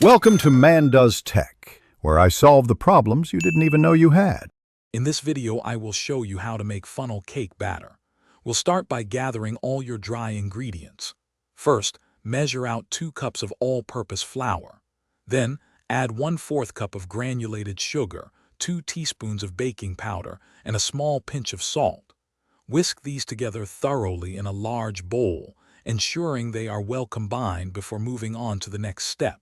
Welcome to Man Does Tech, where I solve the problems you didn't even know you had. In this video, I will show you how to make funnel cake batter. We'll start by gathering all your dry ingredients. First, measure out 2 cups of all-purpose flour. Then, add 1/4 cup of granulated sugar, 2 teaspoons of baking powder, and a small pinch of salt. Whisk these together thoroughly in a large bowl, ensuring they are well combined before moving on to the next step.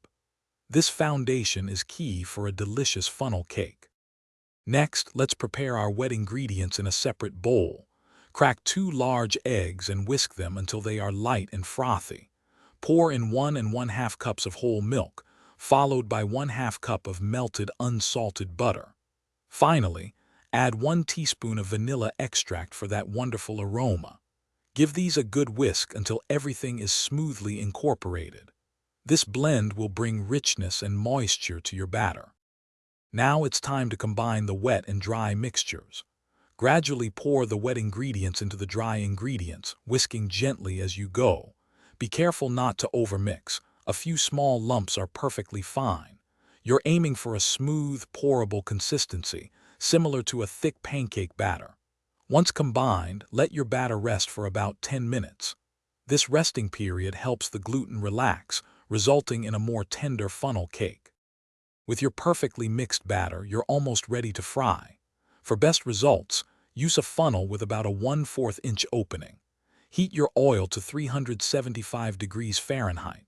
This foundation is key for a delicious funnel cake. Next, let's prepare our wet ingredients in a separate bowl. Crack 2 large eggs and whisk them until they are light and frothy. Pour in 1 1/2 cups of whole milk, followed by 1/2 cup of melted unsalted butter. Finally, add 1 teaspoon of vanilla extract for that wonderful aroma. Give these a good whisk until everything is smoothly incorporated. This blend will bring richness and moisture to your batter. Now it's time to combine the wet and dry mixtures. Gradually pour the wet ingredients into the dry ingredients, whisking gently as you go. Be careful not to overmix. A few small lumps are perfectly fine. You're aiming for a smooth, pourable consistency, similar to a thick pancake batter. Once combined, let your batter rest for about 10 minutes. This resting period helps the gluten relax, resulting in a more tender funnel cake. With your perfectly mixed batter, you're almost ready to fry. For best results, use a funnel with about a 1/4 inch opening. Heat your oil to 375 degrees Fahrenheit.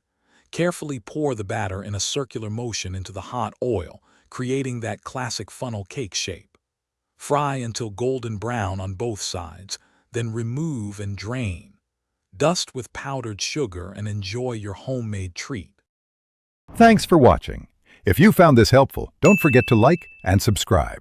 Carefully pour the batter in a circular motion into the hot oil, creating that classic funnel cake shape. Fry until golden brown on both sides, then remove and drain. Dust with powdered sugar and enjoy your homemade treat. Thanks for watching. If you found this helpful, don't forget to like and subscribe.